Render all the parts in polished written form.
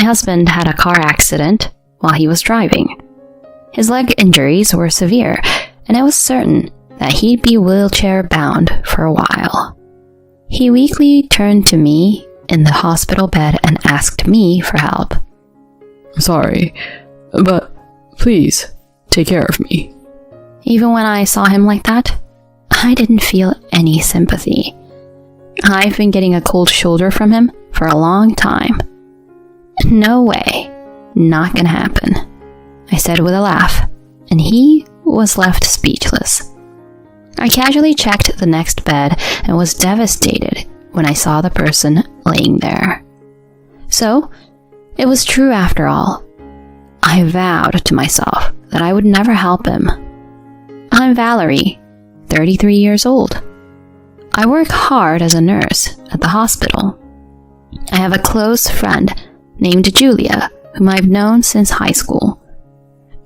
husband had a car accident while he was driving. His leg injuries were severe, and it was certain that he'd be wheelchair-bound for a while. He weakly turned to me in the hospital bed and asked me for help. "Sorry, but please take care of me." Even when I saw him like that, I didn't feel any sympathy. I've been getting a cold shoulder from him for a long time. "No way. Not gonna happen," I said with a laugh, and he was left speechless. I casually checked the next bed and was devastated when I saw the person laying there. So, it was true after all. I vowed to myself that I would never help him. I'm Valerie, 33 years old. I work hard as a nurse at the hospital. I have a close friend named Julia, whom I've known since high school.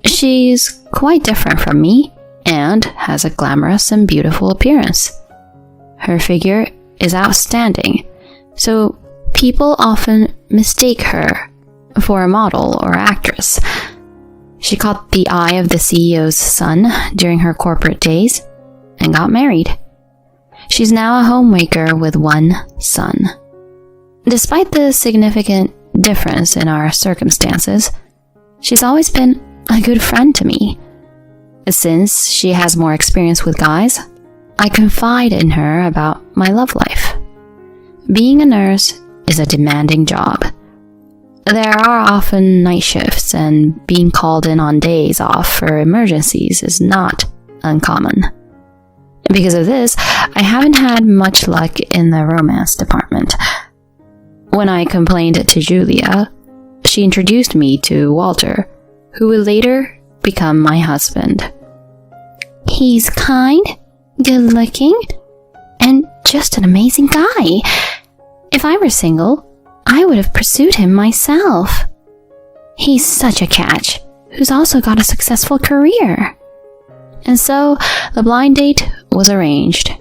She's quite different from me and has a glamorous and beautiful appearance. Her figure is outstanding, so people often mistake her for a model or actress. She caught the eye of the CEO's son during her corporate days and got married. She's now a homemaker with one son. Despite the significant difference in our circumstances, she's always been a good friend to me. Since she has more experience with guys, I confide in her about my love life. Being a nurse is a demanding job. There are often night shifts, and being called in on days off for emergencies is not uncommon. Because of this, I haven't had much luck in the romance department. When I complained to Julia, she introduced me to Walter, who would later become my husband. He's kind, good-looking, and just an amazing guy. If I were single, I would have pursued him myself. He's such a catch, who's also got a successful career. And so, the blind date was arranged.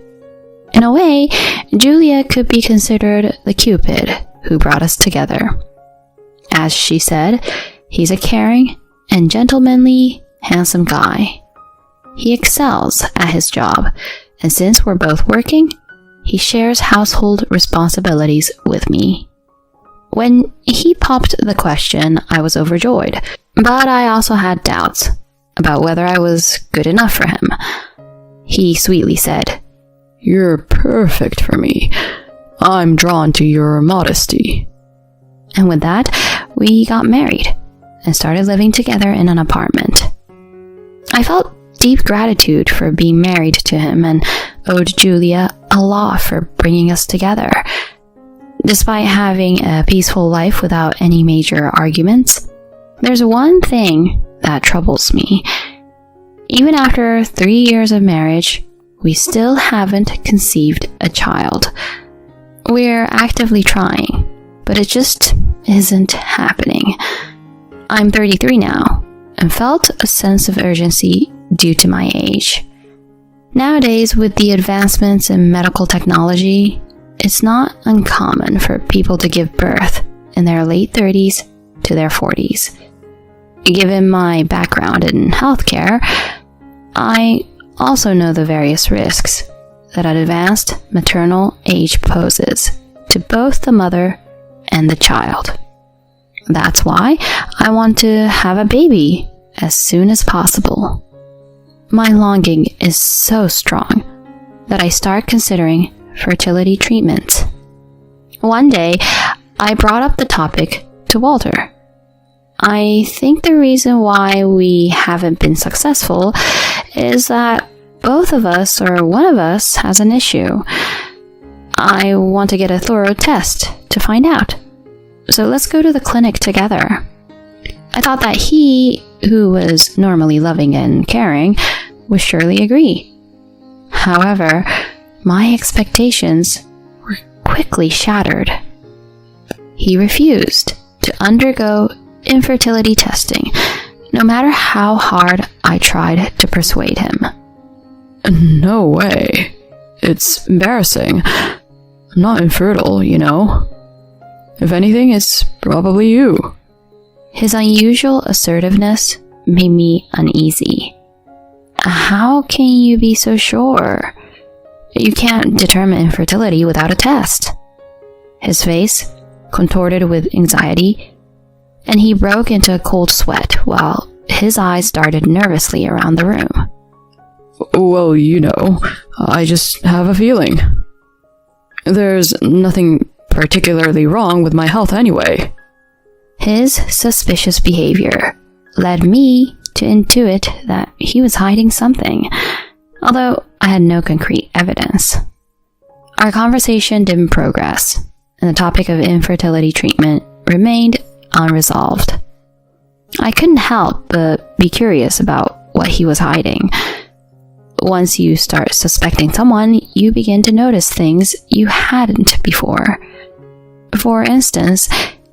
In a way, Julia could be considered the Cupid who brought us together. As she said, he's a caring and gentlemanly, handsome guy. He excels at his job, and since we're both working, he shares household responsibilities with me. When he popped the question, I was overjoyed, but I also had doubts about whether I was good enough for him. He sweetly said, "You're perfect for me. I'm drawn to your modesty." And with that, we got married and started living together in an apartment. I felt deep gratitude for being married to him and owed Julia a lot for bringing us together. Despite having a peaceful life without any major arguments, there's one thing that troubles me. Even after 3 years of marriage, we still haven't conceived a child. We're actively trying, but it just isn't happening. I'm 33 now, and felt a sense of urgency due to my age. Nowadays, with the advancements in medical technology, it's not uncommon for people to give birth in their late 30s to their 40s. Given my background in healthcare, I also know the various risks that an advanced maternal age poses to both the mother and the child. That's why I want to have a baby as soon as possible. My longing is so strong that I start considering fertility treatment. One day, I brought up the topic to Walter. I think the reason why we haven't been successful is that both of us or one of us has an issue. I want to get a thorough test to find out. So let's go to the clinic together. I thought that he, who was normally loving and caring, would surely agree. However, my expectations were quickly shattered. He refused to undergo infertility testing, no matter how hard I tried to persuade him. "No way. It's embarrassing. I'm not infertile, you know. If anything, it's probably you." His unusual assertiveness made me uneasy. How can you be so sure? You can't determine infertility without a test. His face contorted with anxiety, and he broke into a cold sweat while his eyes darted nervously around the room. Well, I just have a feeling. There's nothing particularly wrong with my health anyway. His suspicious behavior led me to intuit that he was hiding something, although I had no concrete evidence. Our conversation didn't progress, and the topic of infertility treatment remained unresolved. I couldn't help but be curious about what he was hiding. Once you start suspecting someone, you begin to notice things you hadn't before. For instance,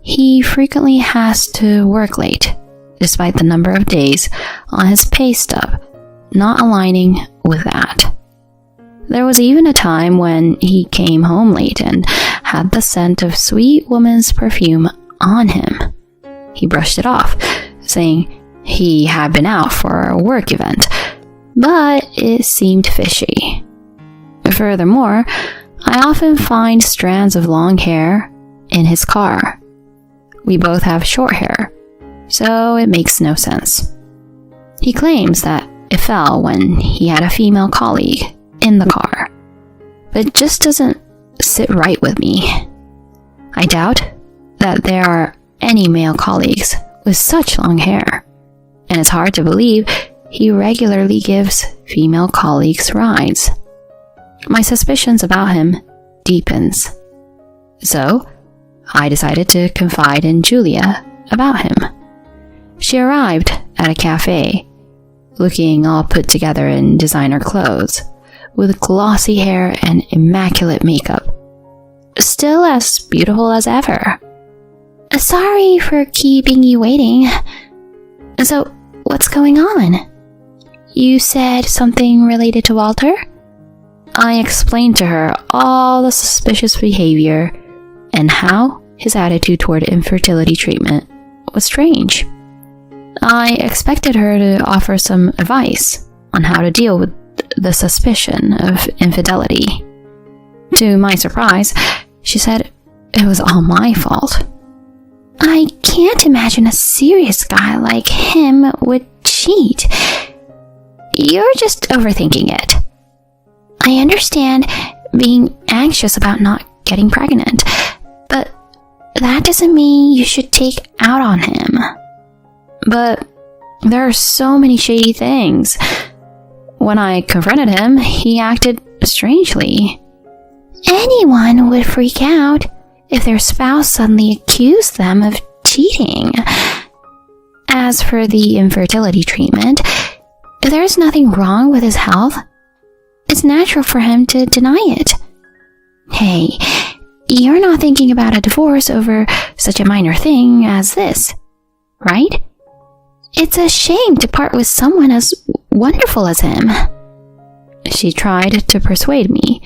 he frequently has to work late, despite the number of days on his pay stub not aligning with that. There was even a time when he came home late and had the scent of sweet woman's perfume on him. He brushed it off, saying he had been out for a work event, but it seemed fishy. Furthermore, I often find strands of long hair in his car. We both have short hair, so it makes no sense. He claims that it fell when he had a female colleague in the car, but it just doesn't sit right with me. I doubt that there are any male colleagues with such long hair, and it's hard to believe he regularly gives female colleagues rides. My suspicions about him deepens. So, I decided to confide in Julia about him. She arrived at a cafe, looking all put together in designer clothes, with glossy hair and immaculate makeup. Still as beautiful as ever. Sorry for keeping you waiting. So, what's going on? You said something related to Walter? I explained to her all the suspicious behavior and how his attitude toward infertility treatment was strange. I expected her to offer some advice on how to deal with the suspicion of infidelity. To my surprise, she said it was all my fault. I can't imagine a serious guy like him would cheat. You're just overthinking it. I understand being anxious about not getting pregnant, but that doesn't mean you should take out on him. But there are so many shady things. When I confronted him, he acted strangely. Anyone would freak out if their spouse suddenly accused them of cheating. As for the infertility treatment, there's nothing wrong with his health. It's natural for him to deny it. Hey, you're not thinking about a divorce over such a minor thing as this, right? It's a shame to part with someone as wonderful as him. She tried to persuade me,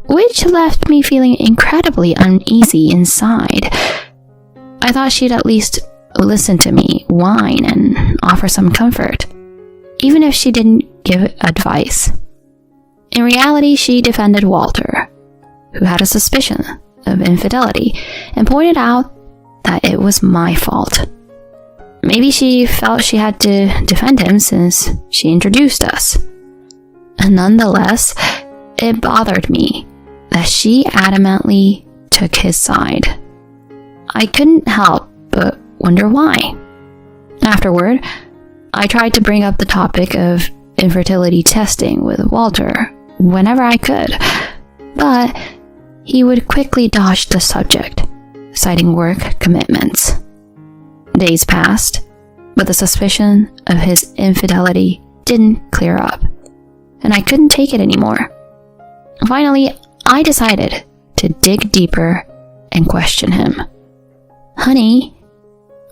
which left me feeling incredibly uneasy inside. I thought she'd at least listen to me whine and offer some comfort, even if she didn't give advice. In reality, she defended Walter, who had a suspicion of infidelity, and pointed out that it was my fault. Maybe she felt she had to defend him since she introduced us. Nonetheless, it bothered me that she adamantly took his side. I couldn't help but wonder why. Afterward, I tried to bring up the topic of infertility testing with Walter whenever I could, but he would quickly dodge the subject, citing work commitments. Days passed, but the suspicion of his infidelity didn't clear up, and I couldn't take it anymore. Finally, I decided to dig deeper and question him. Honey,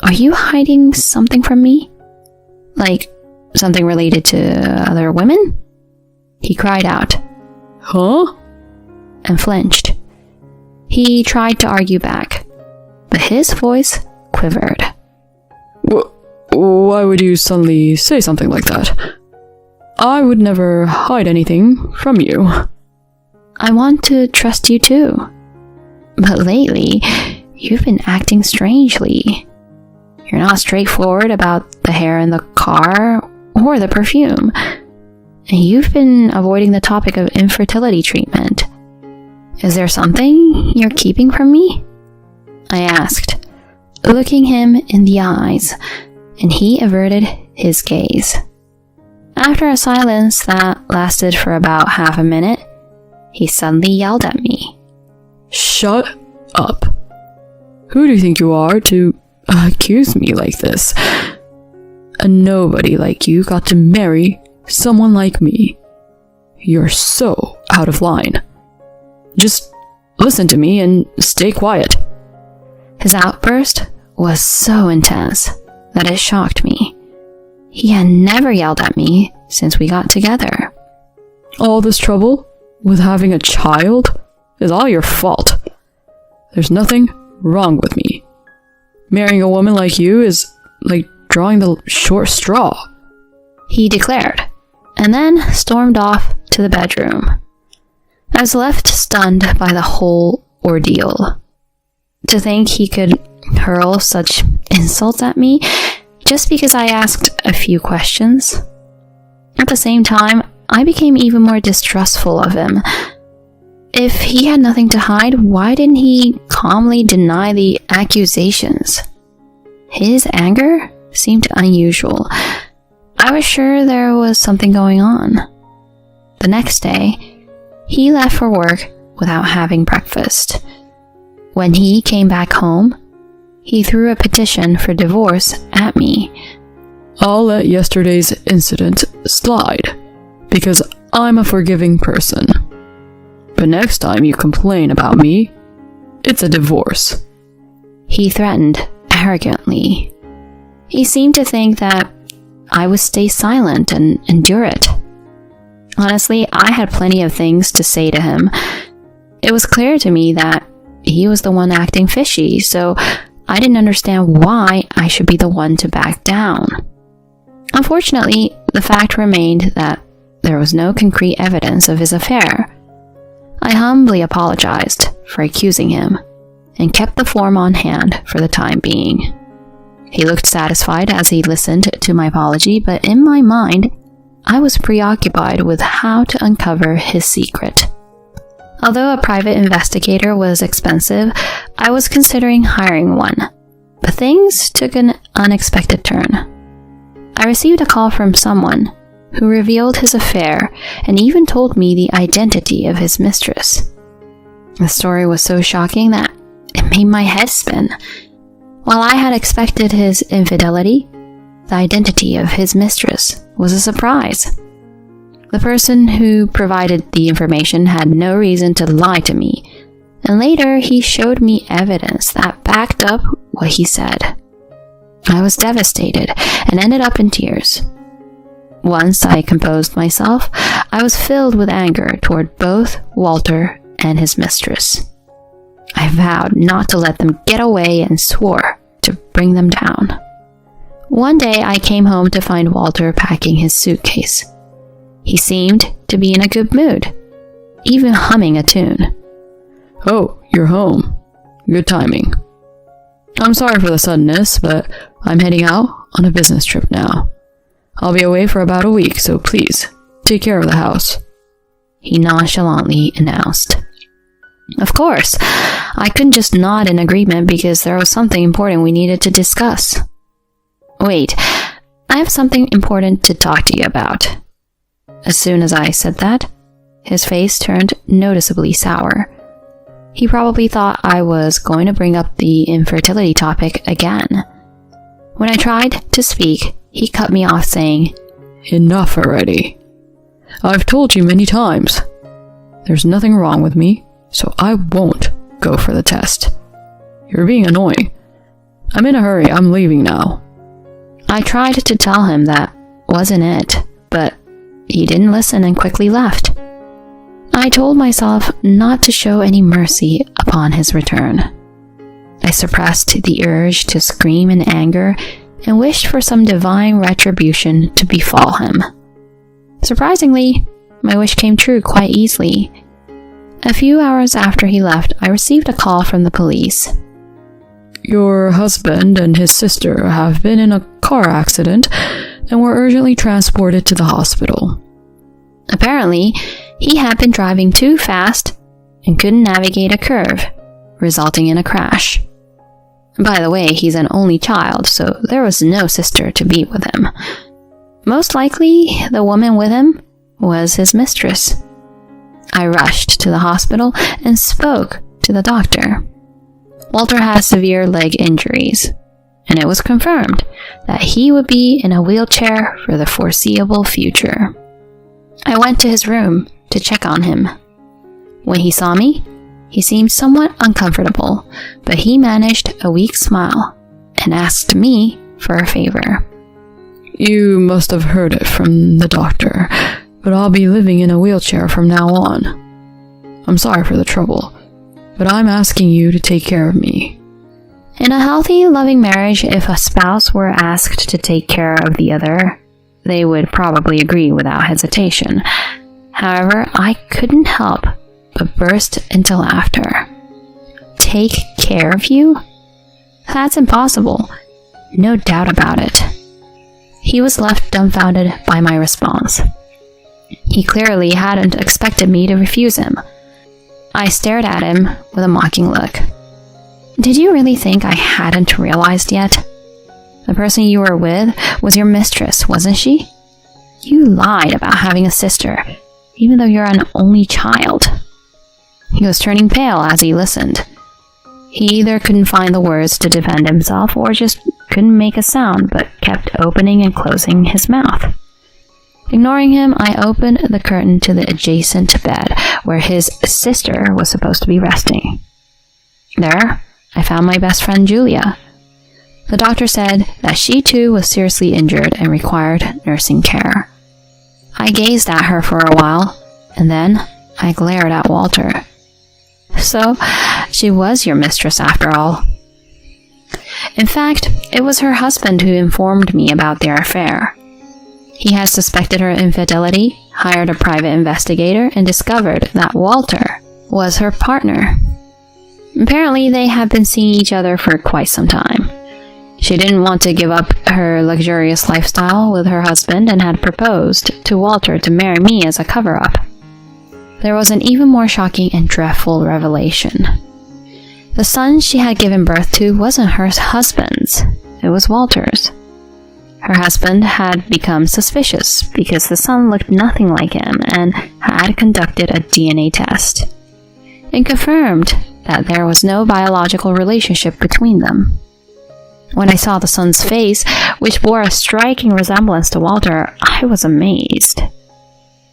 are you hiding something from me? Like something related to other women? He cried out, Huh? and flinched. He tried to argue back, but his voice quivered. Why would you suddenly say something like that? I would never hide anything from you. I want to trust you too. But lately, you've been acting strangely. You're not straightforward about the hair in the car or the perfume. And you've been avoiding the topic of infertility treatment. Is there something you're keeping from me? I asked, looking him in the eyes, and he averted his gaze. After a silence that lasted for about half a minute, he suddenly yelled at me. Shut up. Who do you think you are to accuse me like this? A nobody like you got to marry someone like me. You're so out of line. Just listen to me and stay quiet. His outburst was so intense that it shocked me. He had never yelled at me since we got together. All this trouble with having a child is all your fault. There's nothing wrong with me. Marrying a woman like you is like drawing the short straw, he declared, and then stormed off to the bedroom. I was left stunned by the whole ordeal. To think he could hurl such insults at me just because I asked a few questions. At the same time, I became even more distrustful of him. If he had nothing to hide, why didn't he calmly deny the accusations? His anger seemed unusual. I was sure there was something going on. The next day, he left for work without having breakfast. When he came back home, he threw a petition for divorce at me. I'll let yesterday's incident slide, because I'm a forgiving person. But next time you complain about me, it's a divorce. He threatened arrogantly. He seemed to think that I would stay silent and endure it. Honestly, I had plenty of things to say to him. It was clear to me that he was the one acting fishy, so I didn't understand why I should be the one to back down. Unfortunately, the fact remained that there was no concrete evidence of his affair. I humbly apologized for accusing him and kept the form on hand for the time being. He looked satisfied as he listened to my apology, but in my mind, I was preoccupied with how to uncover his secret. Although a private investigator was expensive, I was considering hiring one, but things took an unexpected turn. I received a call from someone who revealed his affair and even told me the identity of his mistress. The story was so shocking that it made my head spin. While I had expected his infidelity, the identity of his mistress was a surprise. The person who provided the information had no reason to lie to me, and later he showed me evidence that backed up what he said. I was devastated and ended up in tears. Once I composed myself, I was filled with anger toward both Walter and his mistress. I vowed not to let them get away and swore to bring them down. One day I came home to find Walter packing his suitcase. He seemed to be in a good mood, even humming a tune. Oh, you're home. Good timing. I'm sorry for the suddenness, but I'm heading out on a business trip now. I'll be away for about a week, so please, take care of the house, he nonchalantly announced. Of course, I couldn't just nod in agreement because there was something important we needed to discuss. Wait, I have something important to talk to you about. As soon as I said that, his face turned noticeably sour. He probably thought I was going to bring up the infertility topic again. When I tried to speak, he cut me off saying, Enough already. I've told you many times. There's nothing wrong with me, so I won't go for the test. You're being annoying. I'm in a hurry, I'm leaving now. I tried to tell him that wasn't it, but he didn't listen and quickly left. I told myself not to show any mercy upon his return. I suppressed the urge to scream in anger and wished for some divine retribution to befall him. Surprisingly, my wish came true quite easily. A few hours after he left, I received a call from the police. Your husband and his sister have been in a car accident and were urgently transported to the hospital. Apparently, he had been driving too fast and couldn't navigate a curve, resulting in a crash. By the way, he's an only child, so there was no sister to be with him. Most likely, the woman with him was his mistress. I rushed to the hospital and spoke to the doctor. Walter has severe leg injuries, and it was confirmed that he would be in a wheelchair for the foreseeable future. I went to his room to check on him. When he saw me, he seemed somewhat uncomfortable, but he managed a weak smile and asked me for a favor. You must have heard it from the doctor, but I'll be living in a wheelchair from now on. I'm sorry for the trouble, but I'm asking you to take care of me. In a healthy, loving marriage, if a spouse were asked to take care of the other, they would probably agree without hesitation. However, I couldn't help but burst into laughter. Take care of you? That's impossible. No doubt about it. He was left dumbfounded by my response. He clearly hadn't expected me to refuse him. I stared at him with a mocking look. Did you really think I hadn't realized yet? The person you were with was your mistress, wasn't she? You lied about having a sister, even though you're an only child. He was turning pale as he listened. He either couldn't find the words to defend himself or just couldn't make a sound but kept opening and closing his mouth. Ignoring him, I opened the curtain to the adjacent bed where his sister was supposed to be resting. There, I found my best friend Julia. The doctor said that she too was seriously injured and required nursing care. I gazed at her for a while, and then I glared at Walter. So, she was your mistress after all. In fact, it was her husband who informed me about their affair. He had suspected her infidelity, hired a private investigator, and discovered that Walter was her partner. Apparently, they had been seeing each other for quite some time. She didn't want to give up her luxurious lifestyle with her husband and had proposed to Walter to marry me as a cover-up. There was an even more shocking and dreadful revelation. The son she had given birth to wasn't her husband's, it was Walter's. Her husband had become suspicious because the son looked nothing like him and had conducted a DNA test. It confirmed that there was no biological relationship between them. When I saw the son's face, which bore a striking resemblance to Walter, I was amazed.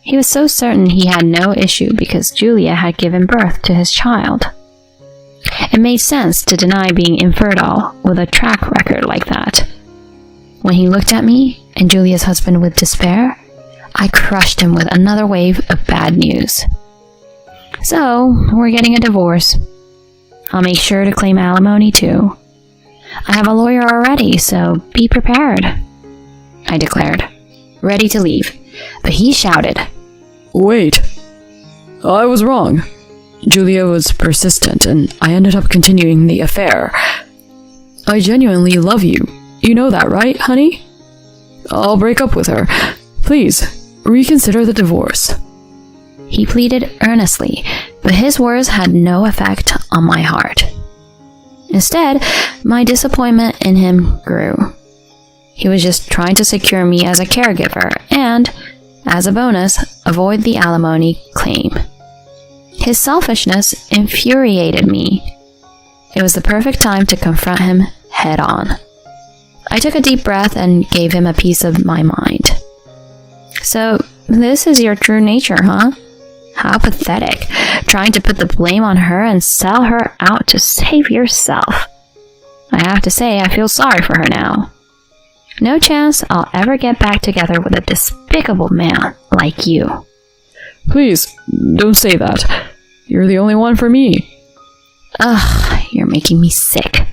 He was so certain he had no issue because Julia had given birth to his child. It made sense to deny being infertile with a track record like that. When he looked at me and Julia's husband with despair, I crushed him with another wave of bad news. So, we're getting a divorce. I'll make sure to claim alimony too. I have a lawyer already, so be prepared, I declared, ready to leave. But he shouted, Wait, I was wrong. Julia was persistent, and I ended up continuing the affair. I genuinely love you. You know that, right, honey? I'll break up with her. Please, reconsider the divorce. He pleaded earnestly, but his words had no effect on my heart. Instead, my disappointment in him grew. He was just trying to secure me as a caregiver and, as a bonus, avoid the alimony claim. His selfishness infuriated me. It was the perfect time to confront him head on. I took a deep breath and gave him a piece of my mind. So, this is your true nature, huh? How pathetic, trying to put the blame on her and sell her out to save yourself. I have to say, I feel sorry for her now. No chance I'll ever get back together with a despicable man like you. Please, don't say that. You're the only one for me. Ugh, you're making me sick.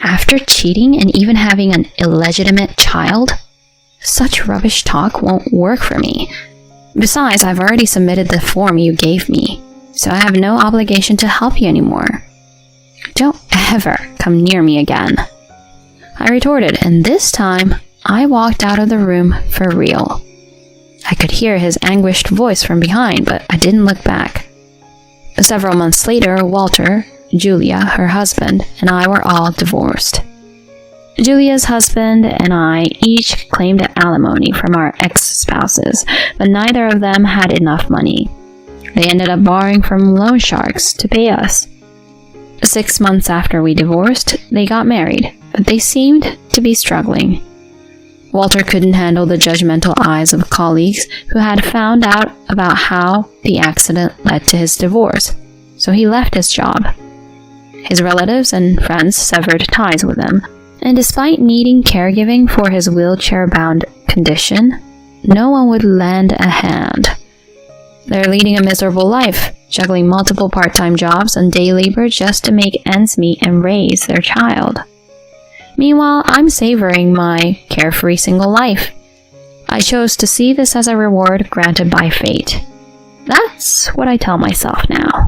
After cheating and even having an illegitimate child? Such rubbish talk won't work for me. Besides, I've already submitted the form you gave me, so I have no obligation to help you anymore. Don't ever come near me again, I retorted, and this time I walked out of the room for real. I could hear his anguished voice from behind, but I didn't look back. Several months later, Walter, Julia, her husband, and I were all divorced. Julia's husband and I each claimed alimony from our ex-spouses, but neither of them had enough money. They ended up borrowing from loan sharks to pay us. 6 months after we divorced, they got married, but they seemed to be struggling. Walter couldn't handle the judgmental eyes of colleagues who had found out about how the accident led to his divorce, so he left his job. His relatives and friends severed ties with him, and despite needing caregiving for his wheelchair-bound condition, no one would lend a hand. They're leading a miserable life, juggling multiple part-time jobs and day labor just to make ends meet and raise their child. Meanwhile, I'm savoring my carefree single life. I chose to see this as a reward granted by fate. That's what I tell myself now.